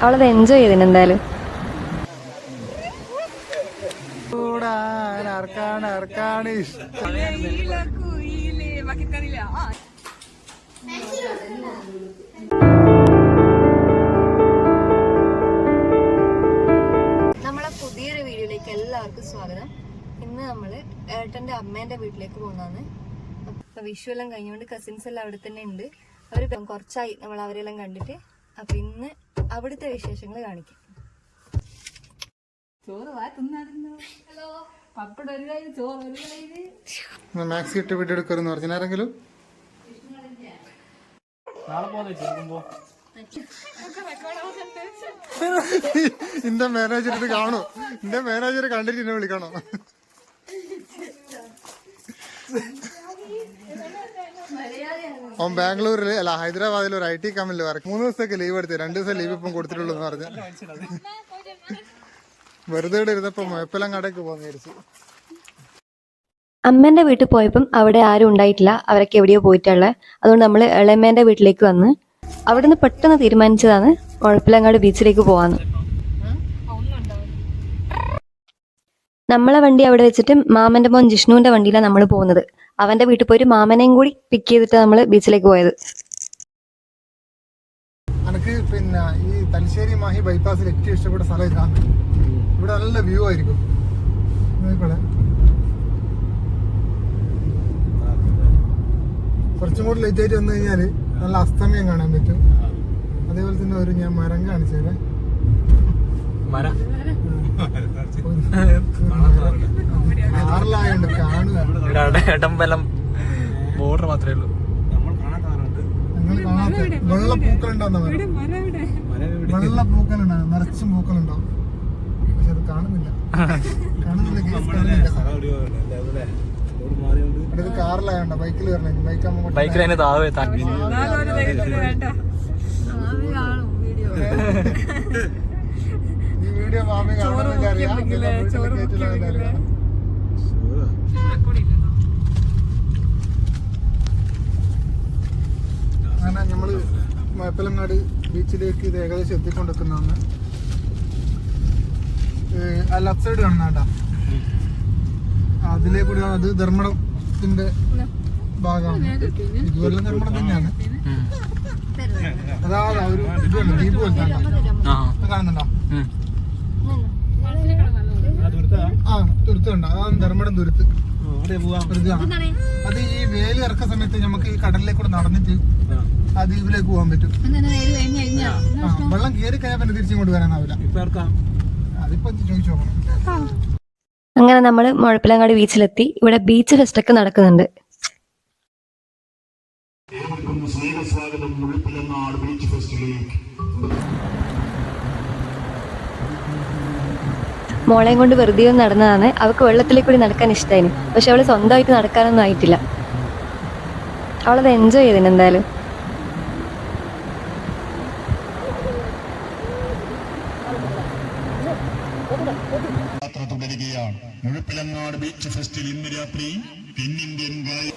അവളത് എൻജോയ് ചെയ്തിന് എന്തായാലും. നമ്മളെ പുതിയൊരു വീഡിയോയിലേക്ക് എല്ലാവർക്കും സ്വാഗതം. ഇന്ന് നമ്മള് ഏട്ടന്റെ അമ്മേന്റെ വീട്ടിലേക്ക് പോകുന്നതാണ്. അപ്പൊ വിഷു എല്ലാം കഴിഞ്ഞുകൊണ്ട് കസിൻസ് എല്ലാം അവിടെ തന്നെ ഉണ്ട്. അവര് കുറച്ചായി നമ്മൾ അവരെല്ലാം കണ്ടിട്ട്. അപ്പൊ ഇന്ന് അവിടുത്തെ വിശേഷങ്ങൾ കാണിക്കാം. മാക്സി ഇട്ട് വീഡിയോ എടുക്കുമെന്ന് പറഞ്ഞാരെങ്കിലും എന്റെ മാനേജർ ഇത് കാണൂ. എന്റെ മാനേജർ കണ്ടിട്ട് എന്നെ വിളിക്കണോ? അവൻ ബാംഗ്ലൂരിൽ അല്ല ഹൈദരാബാദിൽ ഒരു IT കമ്പനിയിൽ വർക്ക്. 3 ദിവസത്തേക്ക് ലീവ് എടുത്ത് 2 ദിവസം ലീവ് ഇപ്പം കൊടുത്തിട്ടുള്ളൂ എന്ന് പറഞ്ഞ വെറുതെ ഇരുന്നപ്പോ മുഴപ്പിലം കടയ്ക്ക് പോകാൻ വിചാരിച്ചു. അമ്മേന്റെ വീട്ടിൽ പോയപ്പം അവിടെ ആരും ഉണ്ടായിട്ടില്ല, അവരൊക്കെ എവിടെയോ പോയിട്ടുള്ളത്. അതുകൊണ്ട് നമ്മൾ ഇളയമ്മേന്റെ വീട്ടിലേക്ക് വന്ന് അവിടുന്ന് പെട്ടെന്ന് തീരുമാനിച്ചതാണ് മുഴപ്പിലങ്ങാട് ബീച്ചിലേക്ക് പോവാന്ന്. നമ്മളെ വണ്ടി അവിടെ വെച്ചിട്ട് മാമന്റെ മോൻ ജിഷ്ണുവിന്റെ വണ്ടിയിലാണ് നമ്മൾ പോകുന്നത്. അവന്റെ വീട്ടിൽ പോയിട്ട് മാമനെയും കൂടി പിക്ക് ചെയ്തിട്ട് നമ്മൾ ബീച്ചിലേക്ക് പോയത്. എനിക്ക് പിന്നെ ഈ തലശ്ശേരി മാഹി ബൈപ്പാസിൽ ഏറ്റവും ഇഷ്ടപ്പെട്ട സ്ഥലം ഇതാണ്. ഇവിടെ നല്ല വ്യൂ ആയിരിക്കും. കുറച്ചും കൂടി ലേറ്റ് ആയിട്ട് വന്നു കഴിഞ്ഞാല് നല്ല അസ്തമയം കാണാൻ പറ്റും. അതേപോലെ തന്നെ ഒരു ഞാൻ മരം കാണിച്ചേരെ. ആറിലായോണ്ട് കാണുക ബോർഡർ മാത്രമേ ഉള്ളൂ. നിങ്ങൾ കാണാത്ത വെള്ള പൂക്കളുണ്ടാവുന്ന വെള്ള പൂക്കളുണ്ടാവും, നിറച്ചും പൂക്കളുണ്ടാവും. പക്ഷെ അത് കാണുന്നില്ല. അടുത്ത് കാറിലായോണ്ട ബൈക്കിൽ വരണേ. ബൈക്കിൽ താവേ ഈ വീഡിയോ മാമി കാണുന്നതൊക്കെ അറിയാം. അങ്ങനെ നമ്മള് മുഴപ്പിലങ്ങാട് ബീച്ചിലേക്ക് ഇത് ഏകദേശം എത്തിക്കൊണ്ടിരിക്കുന്നതാണ്. ആ ലെഫ്റ്റ് സൈഡ് കാണുന്ന അതിലേക്കൂടി അത് ധർമ്മടത്തിന്റെ ഭാഗമാണ്. ഇതുവരെ ധർമ്മടം തന്നെയാണ്. അതാ ഒരു ഇതുണ്ട്, ദ്വീപ് പോലത്തെ കാണുന്നുണ്ടോ? ആ തുരുത്തുണ്ടോ? അതാണ് ധർമ്മടം തുരുത്ത്. അത് ഈ വേലി ഇറക്കുന്ന സമയത്ത് നമുക്ക് ഈ കടലിലേക്കൂടെ നടന്നിട്ട് ആ ദ്വീപിലേക്ക് പോകാൻ പറ്റും. വെള്ളം കയറി കഴിഞ്ഞാൽ പിന്നെ തിരിച്ചിങ്ങോട്ട് വരാനാവില്ല. അതിപ്പോ ചോദിച്ചു നോക്കണം. അങ്ങനെ നമ്മൾ മുഴപ്പിലങ്ങാട് ബീച്ചിലെത്തി. ഇവിടെ ബീച്ച് ഫെസ്റ്റ് ഒക്കെ നടക്കുന്നുണ്ട്. മോളെയും കൊണ്ട് വെറുതെ ഒന്ന് നടന്നതാണ്. അവൾക്ക് വെള്ളത്തിലേക്ക് കൂടി നടക്കാൻ ഇഷ്ടമായിന്. പക്ഷെ അവള് സ്വന്തമായിട്ട് നടക്കാനൊന്നും ആയിട്ടില്ല. അവളത് എൻജോയ് ചെയ്തിന് എന്തായാലും. മുഴപ്പിലങ്ങാട് ബീച്ച് ഫെസ്റ്റിൽ ഇന്ന് രാത്രി തെന്നിന്ത്യൻ ഗായ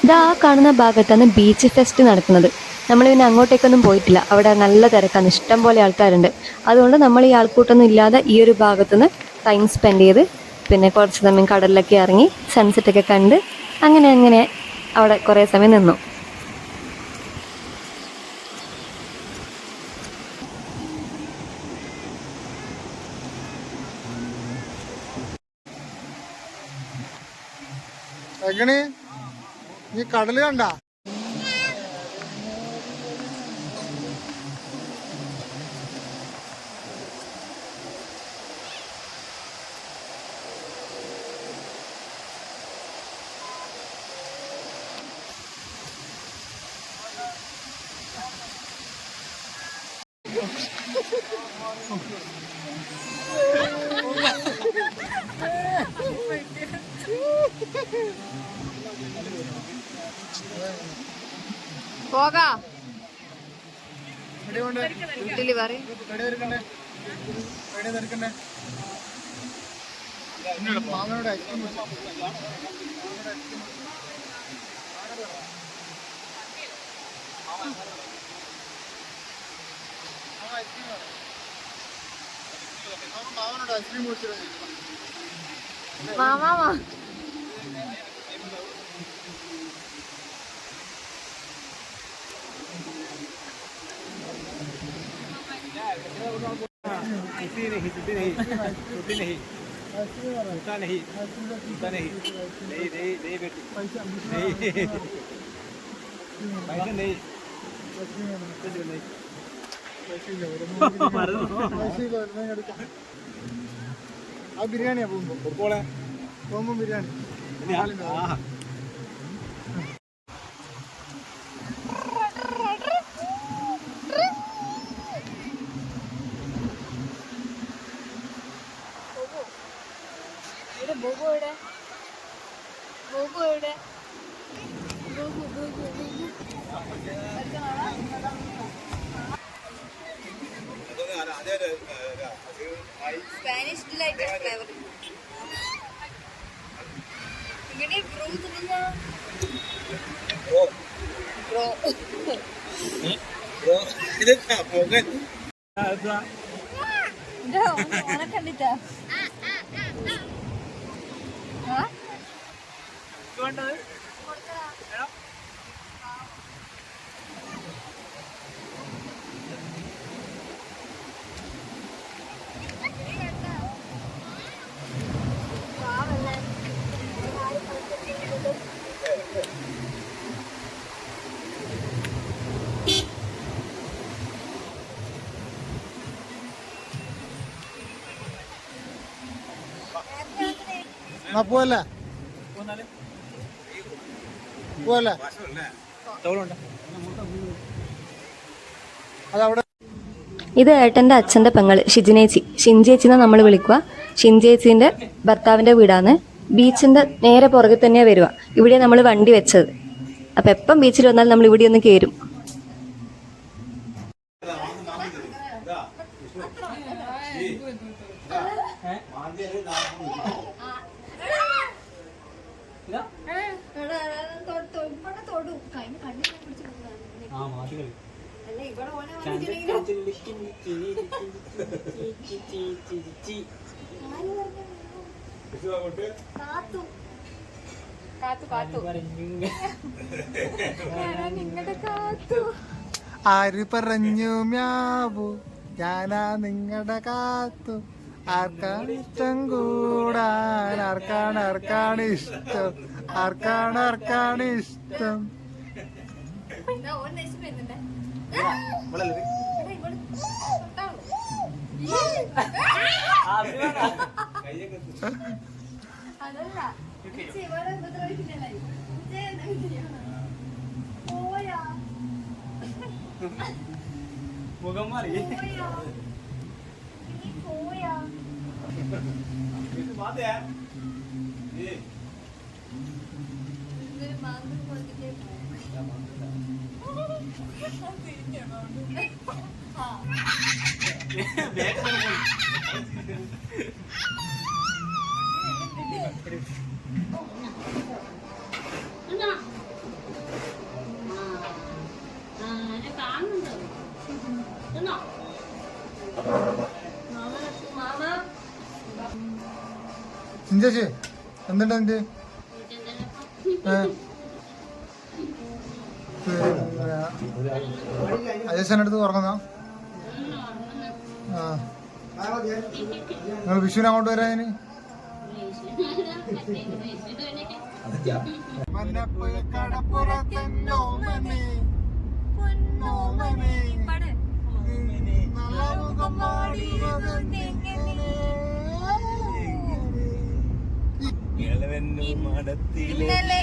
ഇതാ കാണുന്ന ഭാഗത്താണ് ബീച്ച് ഫെസ്റ്റ് നടക്കുന്നത്. നമ്മൾ പിന്നെ അങ്ങോട്ടേക്കൊന്നും പോയിട്ടില്ല. അവിടെ നല്ല തിരക്കാണ്, ഇഷ്ടം പോലെ ആൾക്കാരുണ്ട്. അതുകൊണ്ട് നമ്മൾ ഈ ആൾക്കൂട്ടൊന്നും ഇല്ലാതെ ഈ ഒരു ഭാഗത്തുനിന്ന് ടൈം സ്പെൻഡ് ചെയ്ത് പിന്നെ കുറച്ച് സമയം കടലിലൊക്കെ ഇറങ്ങി സൺസെറ്റൊക്കെ കണ്ട് അങ്ങനെ അവിടെ കുറേ സമയം നിന്നു. എങ്ങനെ ഈ കടല് കണ്ട പോകാം എവിടെ കൊണ്ട് വീട്ടില് പറയും എവിടെ എടുക്കണ്ടേ എവിടെ എടുക്കണ്ടേ മാമനോട് ഐസ്ക്രീം മാമനോട് ഐസ്ക്രീം കുടിച്ചിട്ട് മാമാ ആ ബിരിയാണിയാ പോകുമ്പോ ബിരിയാണി സ്പാനിഷ് ഡിലൈറ്റ് ഫ്ലേവർ ഇങ്ങനെ ബ്രോ തിന്നാ ബ്രോ ഓനെ കണ്ടിട്ടാ പോവല്ലേ പോവല്ലേ അതവിടെ ഇത് ഏട്ടൻ്റെ അച്ഛൻ്റെ പെങ്ങൾ ഷിജിനേച്ചി ഷിൻചേച്ചി എന്നാണ് നമ്മൾ വിളിക്കുക. ഷിൻചേച്ചീൻ്റെ ഭർത്താവിൻ്റെ വീടാണ്. ബീച്ചിൻ്റെ നേരെ പുറകെ തന്നെയാണ് വരിക. ഇവിടെ നമ്മൾ വണ്ടി വെച്ചത്. അപ്പം എപ്പം ബീച്ചിൽ വന്നാലും നമ്മൾ ഇവിടെ ഒന്ന് കയറും. ആര് പറഞ്ഞു മ്യാവു ഞാനാ നിങ്ങളുടെ കാത്തു ആർക്കാണ് ഇഷ്ടം കൂടാൻ ആർക്കാണ് ഇഷ്ടം ആർക്കാണ് ഇഷ്ടം മുഖം മാറി ചിഞ്ചേച്ചി എന്തുണ്ടാ നിന്റെ അജേശന്റെ അടുത്ത് ഉറങ്ങുന്ന നിങ്ങൾ വിഷുവിന് അങ്ങോട്ട് വരാന് മടത്തിലെ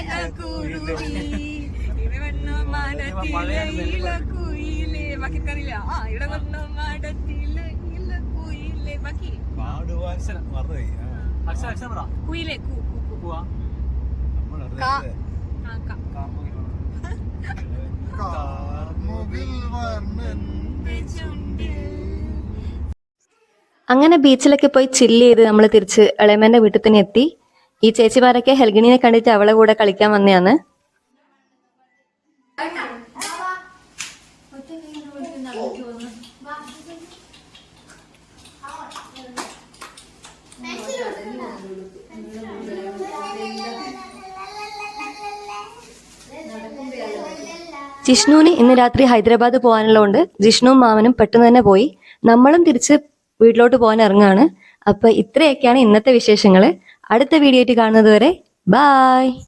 അക്ഷരം മറന്നുപോയി. അക്ഷരം പറ. കുയിലേ പോവാ. കാർമുകിൽ വർണ്ണന്റെ ചുണ്ടിൽ. അങ്ങനെ ബീച്ചിലൊക്കെ പോയി ചില്ല് ചെയ്ത് നമ്മൾ തിരിച്ച് ഇളയമ്മേന്റെ വീട്ടിൽ തന്നെ എത്തി. ഈ ചേച്ചിമാരൊക്കെ ഹെൽഗിനിനെ കണ്ടിട്ട് അവളെ കൂടെ കളിക്കാൻ വന്നതാണ്. ജിഷ്ണുവിന് ഇന്ന് രാത്രി ഹൈദരാബാദ് പോകാനുള്ളതുകൊണ്ട് ജിഷ്ണുവും മാമനും പെട്ടെന്ന് തന്നെ പോയി. നമ്മളും തിരിച്ച് വീട്ടിലോട്ട് പോകാൻ ഇറങ്ങുകയാണ്. അപ്പൊ ഇത്രയൊക്കെയാണ് ഇന്നത്തെ വിശേഷങ്ങൾ. അടുത്ത വീഡിയോ ആയിട്ട് കാണുന്നത് വരെ ബായ്.